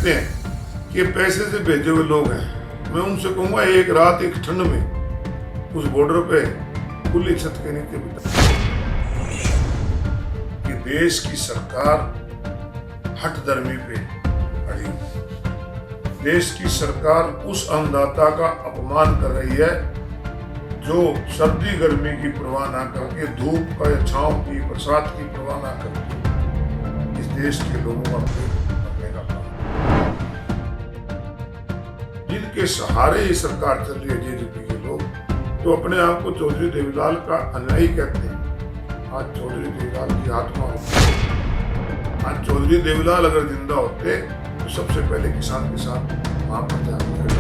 कहते हैं कि पैसे से भेजे हुए लोग हैं, मैं उनसे कहूँगा एक रात एक ठंड में उस बॉर्डर पे खुली छत के नीचे बिता कि देश की सरकार हठधर्मी पे अड़ी, देश की सरकार उस अन्नदाता का अपमान कर रही है जो सर्दी गर्मी की परवाह ना करके, धूप का या छांव की बरसात की परवाह ना करके इस देश के लोगों का पेट भरने का काम, जिनके सहारे ये सरकार चल रही है जेजेपी के लोग, तो अपने आप को चौधरी देवीलाल का अनुयायी कहते हैं। आज चौधरी देवीलाल की आत्मा होती, आज चौधरी देवीलाल अगर जिंदा होते तो सबसे पहले किसान के साथ वहां पर जाकर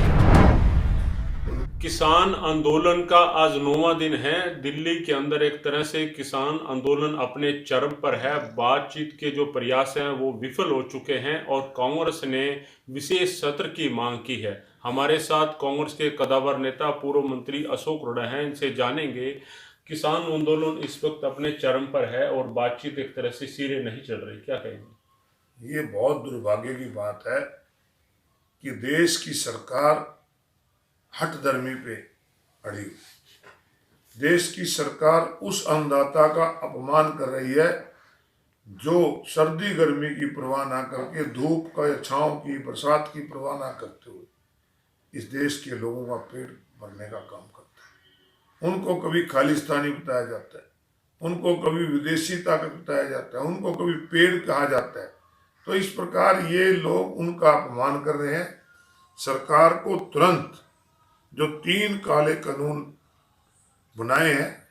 किसान आंदोलन का आज 9वां दिन है। दिल्ली के अंदर एक तरह से किसान आंदोलन अपने चरम पर है। बातचीत के जो प्रयास हैं वो विफल हो चुके हैं और कांग्रेस ने विशेष सत्र की मांग की है। हमारे साथ कांग्रेस के कद्दावर नेता पूर्व मंत्री अशोक रोड़ा हैं, इनसे जानेंगे किसान आंदोलन इस वक्त अपने चरम पर है और बातचीत एक तरह से सिरे नहीं चल रही, क्या कहेंगे? ये बहुत दुर्भाग्य की बात है कि देश की सरकार हठधर्मी पे अड़ी, देश की सरकार उस अन्नदाता का अपमान कर रही है जो सर्दी गर्मी की परवाह ना करके, धूप का या छांव की बरसात की परवाह ना करते हुए इस देश के लोगों का पेट भरने का काम करता है। उनको कभी खालिस्तानी बताया जाता है, उनको कभी विदेशी ताकत बताया जाता है, उनको कभी पेड़ कहा जाता है। तो इस प्रकार ये लोग उनका अपमान कर रहे हैं। सरकार को तुरंत जो 3 काले कानून बनाए हैं,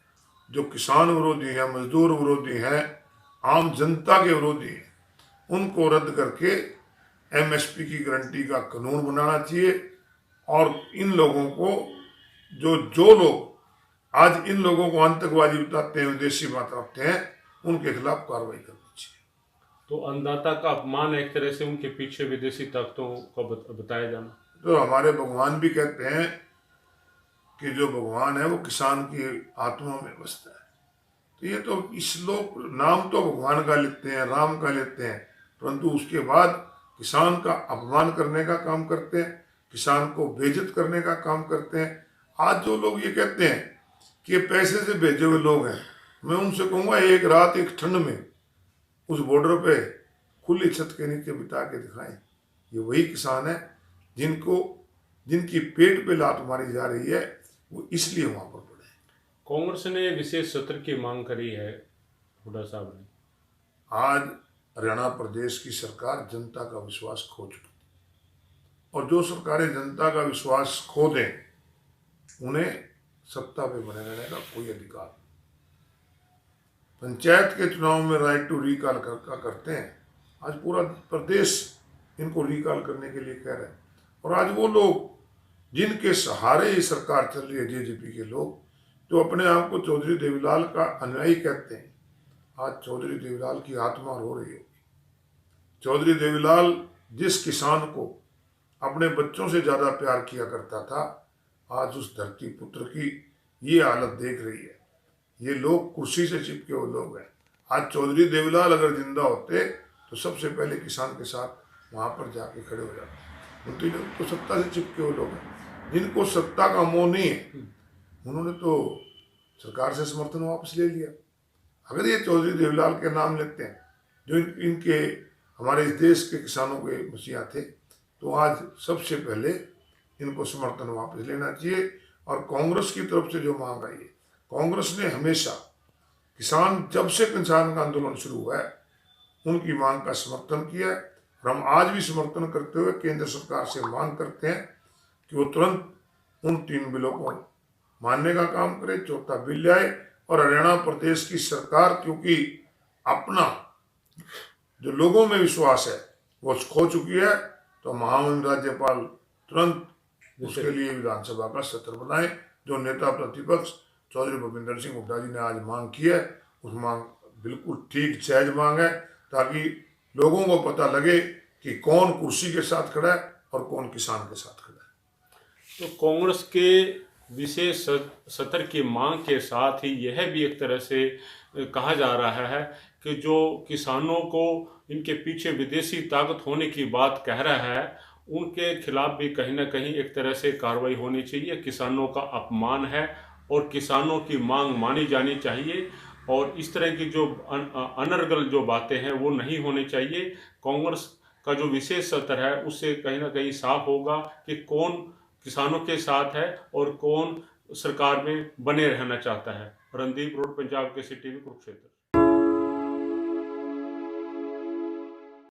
जो किसान विरोधी हैं, मजदूर विरोधी हैं, आम जनता के विरोधी हैं, उनको रद्द करके एमएसपी की गारंटी का कानून बनाना चाहिए। और इन लोगों को जो लोग आज इन लोगों को आतंकवादी बताते हैं, विदेशी बताते हैं, उनके खिलाफ कार्रवाई करनी चाहिए। तो अन्नदाता का अपमान एक तरह से उनके पीछे विदेशी ताकतों का बताया जाना। तो हमारे भगवान भी कहते हैं कि जो भगवान है वो किसान की आत्मा में बसता है। तो ये तो इस लोग नाम तो भगवान का लेते हैं, राम का लेते हैं, परंतु उसके बाद किसान का अपमान करने का काम करते हैं, किसान को बेइज्जत करने का काम करते हैं। आज जो लोग ये कहते हैं कि पैसे से भेजे हुए लोग हैं, मैं उनसे कहूँगा एक रात एक ठंड में उस बॉर्डर पे खुली छत के नीचे बिता के दिखाएं। ये वही किसान है जिनकी पेट पे लात मारी जा रही है, वो इसलिए वहां पर पड़े। कांग्रेस ने विशेष सत्र की मांग करी है, हुड्डा साहब ने। आज हरियाणा प्रदेश की सरकार जनता का विश्वास खो चुकी, और जो सरकारें जनता का विश्वास खो दें उन्हें सत्ता पे बने रहने का कोई अधिकार नहीं। पंचायत के चुनाव में राइट टू रिकॉल करते हैं, आज पूरा प्रदेश इनको रिकॉल करने के लिए कह रहे हैं। और आज वो लोग जिनके सहारे ये सरकार चल रही है जेजेपी के लोग, जो अपने आप को चौधरी देवीलाल का अनुयायी कहते हैं, आज चौधरी देवीलाल की आत्मा रो रही होगी। चौधरी देवीलाल जिस किसान को अपने बच्चों से ज्यादा प्यार किया करता था, आज उस धरती पुत्र की ये हालत देख रही है। ये लोग कुर्सी से चिपके हुए लोग हैं। आज चौधरी देवीलाल अगर जिंदा होते तो सबसे पहले किसान के साथ वहां पर जाके खड़े हो जाते। तो सत्ता से चिपके हुए लोग हैं, जिनको सत्ता का मोह नहीं है, उन्होंने तो सरकार से समर्थन वापस ले लिया। अगर ये चौधरी देवीलाल के नाम लेते हैं जो इनके हमारे इस देश के किसानों के मसीहा थे, तो आज सबसे पहले इनको समर्थन वापस लेना चाहिए। और कांग्रेस की तरफ से जो मांग आई है, कांग्रेस ने हमेशा किसान जब से किसान का आंदोलन शुरू हुआ है उनकी मांग का समर्थन किया है। और हम आज भी समर्थन करते हुए केंद्र सरकार से मांग करते हैं कि वो तुरंत उन 3 बिलों को मानने का काम करे, 4था बिल लाए। और हरियाणा प्रदेश की सरकार, क्योंकि अपना जो लोगों में विश्वास है वो खो चुकी है, तो महामहिम राज्यपाल तुरंत उसके लिए विधानसभा का सत्र बनाए। जो नेता प्रतिपक्ष चौधरी भूपेंद्र सिंह हुड्डा जी ने आज मांग की है, उस मांग बिल्कुल ठीक जायज मांग है, ताकि लोगों को पता लगे कि कौन कुर्सी के साथ खड़ा है और कौन किसान के साथ खड़ा है। तो कांग्रेस के विशेष सत्र की मांग के साथ ही यह भी एक तरह से कहा जा रहा है कि जो किसानों को इनके पीछे विदेशी ताकत होने की बात कह रहा है, उनके खिलाफ भी कहीं ना कहीं एक तरह से कार्रवाई होनी चाहिए। किसानों का अपमान है और किसानों की मांग मानी जानी चाहिए, और इस तरह की जो अनर्गल जो बातें हैं वो नहीं होनी चाहिए। कांग्रेस का जो विशेष सत्र है उससे कहीं ना कहीं साफ होगा कि कौन किसानों के साथ है और कौन सरकार में बने रहना चाहता है। रणदीप रोड, पंजाब के सिटी में, कुरुक्षेत्र।